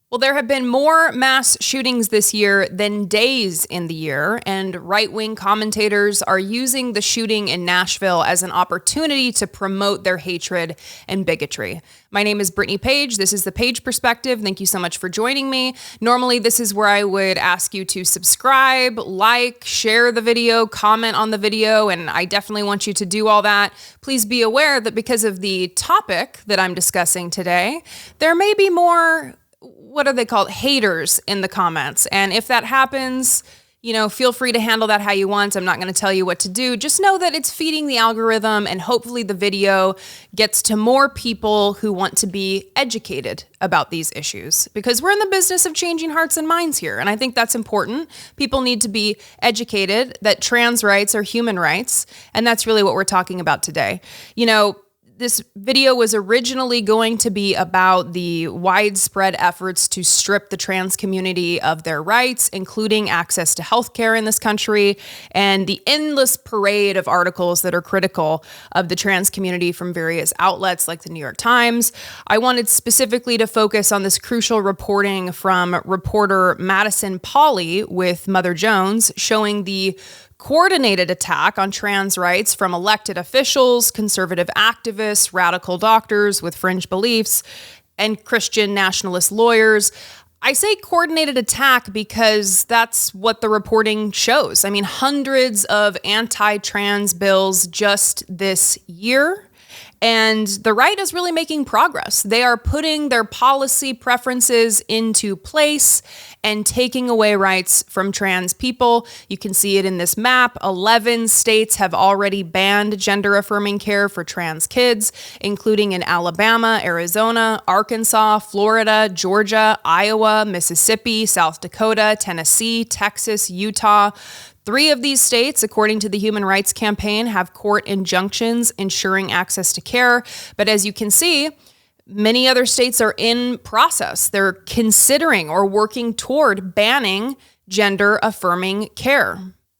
Well, there have been more mass shootings this year than days in the year, and right-wing commentators are using the shooting in Nashville as an opportunity to promote their hatred and bigotry. My name is Brittany Page. This is the Page Perspective. Thank you so much for joining me. Normally, this is where I would ask you to subscribe, like, share the video, comment on the video, and I definitely want you to do all that. Please be aware that because of the topic that I'm discussing today, there may be more what are they called? Haters in the comments. And if that happens, feel free to handle that how you want. I'm not going to tell you what to do. Just know that it's feeding the algorithm, and hopefully the video gets to more people who want to be educated about these issues, because we're in the business of changing hearts and minds here. And I think that's important. People need to be educated that trans rights are human rights. And that's really what we're talking about today. This video was originally going to be about the widespread efforts to strip the trans community of their rights, including access to healthcare in this country, and the endless parade of articles that are critical of the trans community from various outlets like the New York Times. I wanted specifically to focus on this crucial reporting from reporter Madison Pauly with Mother Jones, showing the coordinated attack on trans rights from elected officials, conservative activists, radical doctors with fringe beliefs, and Christian nationalist lawyers. I say coordinated attack because that's what the reporting shows. I mean, hundreds of anti-trans bills just this year. And the right is really making progress. They are putting their policy preferences into place and taking away rights from trans people. You can see it in this map. 11 states have already banned gender-affirming care for trans kids, including in Alabama, Arizona, Arkansas, Florida, Georgia, Iowa, Mississippi, South Dakota, Tennessee, Texas, Utah. 3 of these states, according to the Human Rights Campaign, have court injunctions ensuring access to care. But as you can see, many other states are in process. They're considering or working toward banning gender-affirming care.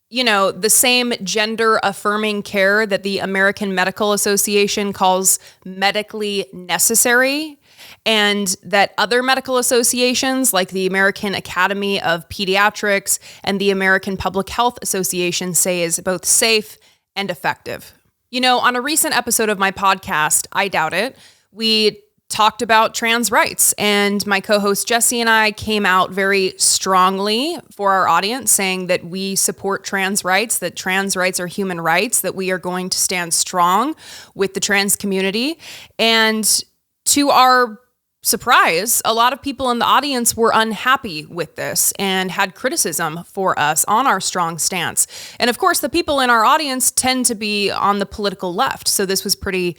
The same gender-affirming care that the American Medical Association calls medically necessary, and that other medical associations like the American Academy of Pediatrics and the American Public Health Association say is both safe and effective. On a recent episode of my podcast, I Doubt It, we talked about trans rights, and my co-host Jesse and I came out very strongly for our audience, saying that we support trans rights, that trans rights are human rights, that we are going to stand strong with the trans community. And to our surprise, a lot of people in the audience were unhappy with this and had criticism for us on our strong stance. And of course, the people in our audience tend to be on the political left. So this was pretty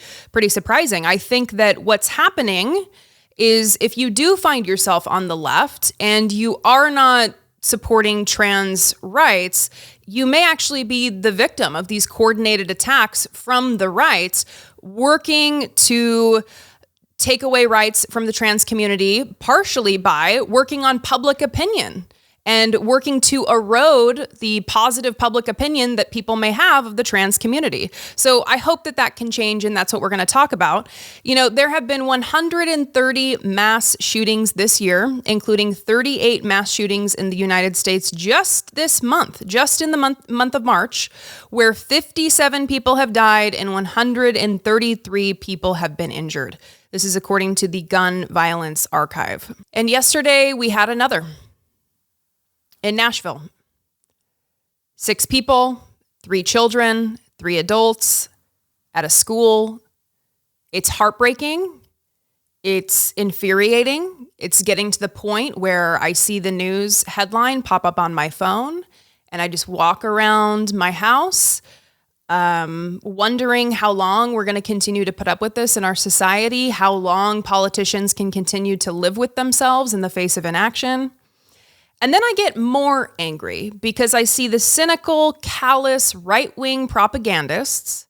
surprising. I think that what's happening is if you do find yourself on the left and you are not supporting trans rights, you may actually be the victim of these coordinated attacks from the right, working to take away rights from the trans community, partially by working on public opinion and working to erode the positive public opinion that people may have of the trans community. So I hope that can change, and that's what we're going to talk about. There have been 130 mass shootings this year, including 38 mass shootings in the United States just this month, just in the month of March, where 57 people have died and 133 people have been injured. This is according to the Gun Violence Archive. And yesterday we had another in Nashville. 6 people, 3 children, 3 adults at a school. It's heartbreaking. It's infuriating. It's getting to the point where I see the news headline pop up on my phone and I just walk around my house wondering how long we're going to continue to put up with this in our society, how long politicians can continue to live with themselves in the face of inaction. And then I get more angry because I see the cynical, callous, right-wing propagandists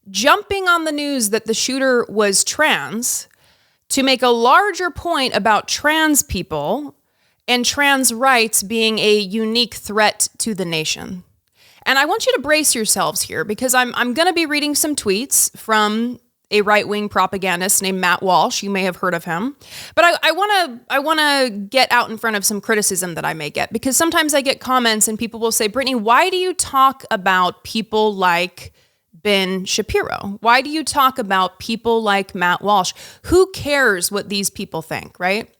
jumping on the news that the shooter was trans to make a larger point about trans people and trans rights being a unique threat to the nation. And I want you to brace yourselves here because I'm going to be reading some tweets from a right-wing propagandist named Matt Walsh. You may have heard of him. But I want to get out in front of some criticism that I may get, because sometimes I get comments and people will say, Brittany, why do you talk about people like Ben Shapiro? Why do you talk about people like Matt Walsh? Who cares what these people think, right?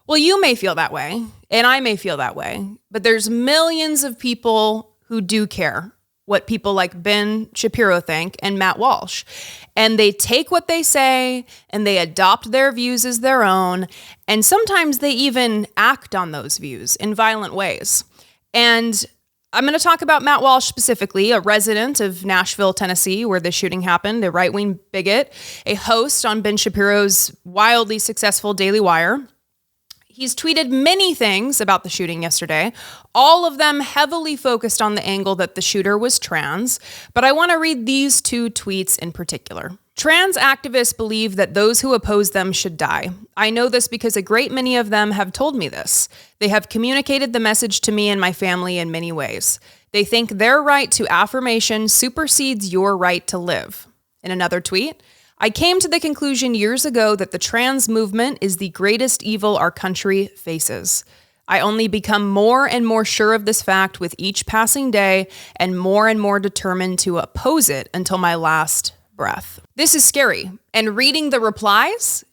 Well, you may feel that way, and I may feel that way, but there's millions of people who do care what people like Ben Shapiro think and Matt Walsh. And they take what they say and they adopt their views as their own. And sometimes they even act on those views in violent ways. And I'm going to talk about Matt Walsh specifically, a resident of Nashville, Tennessee, where the shooting happened, a right-wing bigot, a host on Ben Shapiro's wildly successful Daily Wire. He's tweeted many things about the shooting yesterday, all of them heavily focused on the angle that the shooter was trans, but I want to read these two tweets in particular. Trans activists believe that those who oppose them should die. I know this because a great many of them have told me this. They have communicated the message to me and my family in many ways. They think their right to affirmation supersedes your right to live. In another tweet, I came to the conclusion years ago that the trans movement is the greatest evil our country faces. I only become more and more sure of this fact with each passing day and more determined to oppose it until my last breath. This is scary, and reading the replies,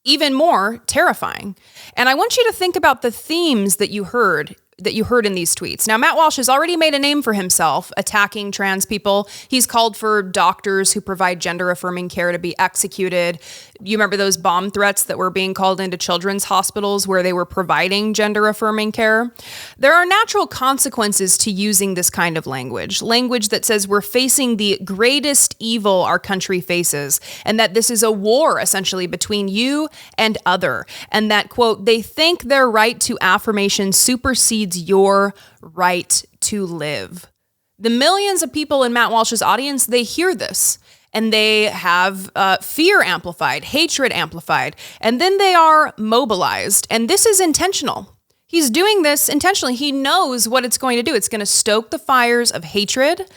even more terrifying. And I want you to think about the themes that you heard in these tweets. Now, Matt Walsh has already made a name for himself attacking trans people. He's called for doctors who provide gender-affirming care to be executed. You remember those bomb threats that were being called into children's hospitals where they were providing gender-affirming care? There are natural consequences to using this kind of language that says we're facing the greatest evil our country faces, and that this is a war, essentially, between you and other, and that, quote, they think their right to affirmation supersedes your right to live. The millions of people in Matt Walsh's audience, they hear this and they have fear amplified, hatred amplified, and then they are mobilized. And this is intentional. He's doing this intentionally. He knows what it's going to do. It's going to stoke the fires of hatred,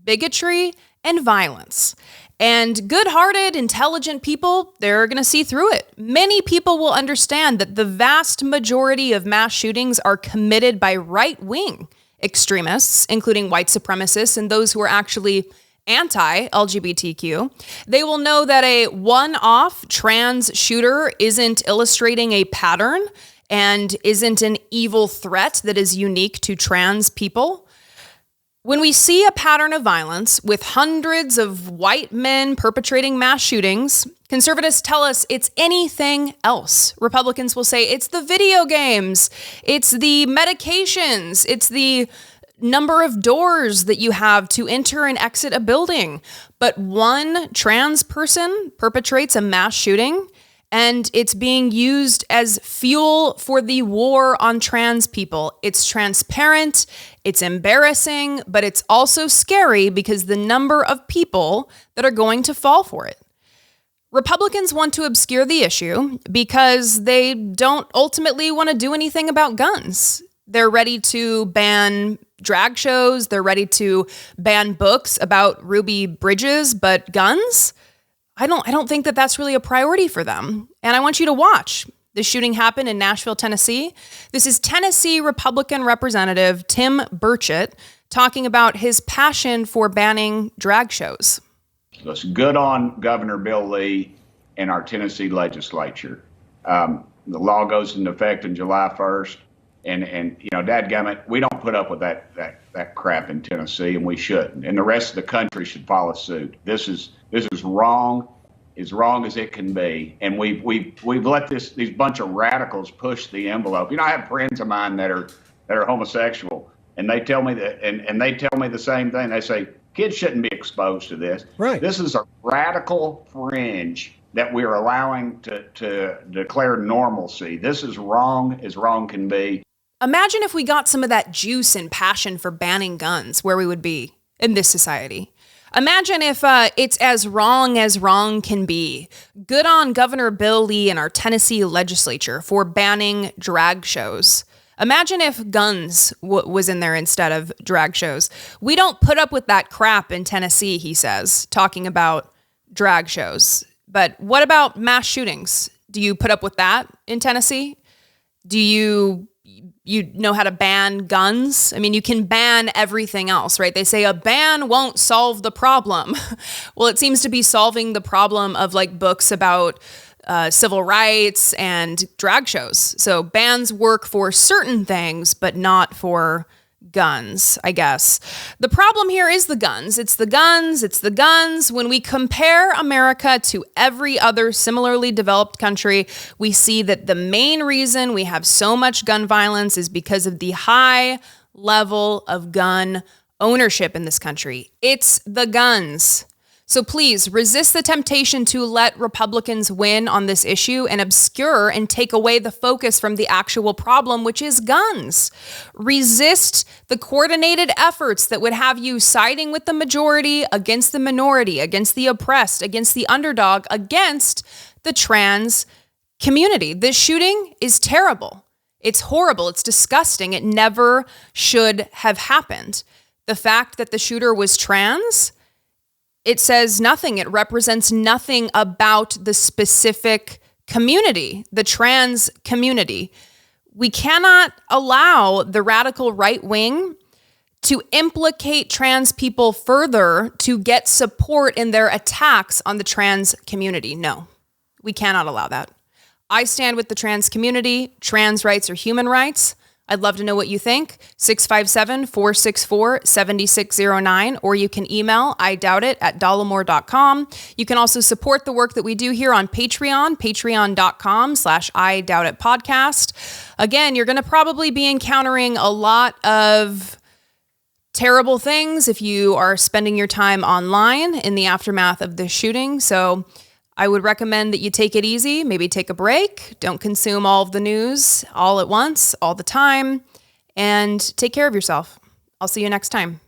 bigotry, and violence. And good-hearted, intelligent people, they're going to see through it. Many people will understand that the vast majority of mass shootings are committed by right-wing extremists, including white supremacists and those who are actually anti-LGBTQ. They will know that a one-off trans shooter isn't illustrating a pattern and isn't an evil threat that is unique to trans people. When we see a pattern of violence with hundreds of white men perpetrating mass shootings, conservatives tell us it's anything else. Republicans will say it's the video games, it's the medications, it's the number of doors that you have to enter and exit a building. But one trans person perpetrates a mass shooting, and it's being used as fuel for the war on trans people. It's transparent, it's embarrassing, but it's also scary because the number of people that are going to fall for it. Republicans want to obscure the issue because they don't ultimately want to do anything about guns. They're ready to ban drag shows, they're ready to ban books about Ruby Bridges, but guns? I don't think that that's really a priority for them. And I want you to watch. The shooting happened in Nashville, Tennessee. This is Tennessee Republican Representative Tim Burchett talking about his passion for banning drag shows. It's good on Governor Bill Lee and our Tennessee legislature. The law goes into effect on July 1st. And you know, dadgummit, we don't put up with that crap in Tennessee, and we shouldn't. And the rest of the country should follow suit. This is wrong, as wrong as it can be. And we've let these bunch of radicals push the envelope. You know, I have friends of mine that are homosexual, and they tell me that, and they tell me the same thing. They say kids shouldn't be exposed to this. Right. This is a radical fringe that we're allowing to declare normalcy. This is wrong as wrong can be. Imagine if we got some of that juice and passion for banning guns, where we would be in this society. Imagine if it's as wrong can be. Good on Governor Bill Lee and our Tennessee legislature for banning drag shows. Imagine if guns was in there instead of drag shows. We don't put up with that crap in Tennessee, he says, talking about drag shows. But what about mass shootings? Do you put up with that in Tennessee? Do you know how to ban guns? I mean, you can ban everything else, right? They say a ban won't solve the problem. Well, it seems to be solving the problem of like books about civil rights and drag shows. So bans work for certain things, but not for guns, I guess. The problem here is the guns. It's the guns. It's the guns. When we compare America to every other similarly developed country, we see that the main reason we have so much gun violence is because of the high level of gun ownership in this country. It's the guns. So please resist the temptation to let Republicans win on this issue and obscure and take away the focus from the actual problem, which is guns. Resist the coordinated efforts that would have you siding with the majority against the minority, against the oppressed, against the underdog, against the trans community. This shooting is terrible. It's horrible. It's disgusting. It never should have happened. The fact that the shooter was trans, it says nothing. It represents nothing about the specific community, the trans community. We cannot allow the radical right wing to implicate trans people further to get support in their attacks on the trans community. No, we cannot allow that. I stand with the trans community. Trans rights are human rights. I'd love to know what you think. 657-464-7609, or you can email idoubtit@dollemore.com. You can also support the work that we do here on Patreon, patreon.com/idoubtitpodcast. Again, you're going to probably be encountering a lot of terrible things if you are spending your time online in the aftermath of this shooting. So I would recommend that you take it easy, maybe take a break, don't consume all of the news all at once, all the time, and take care of yourself. I'll see you next time.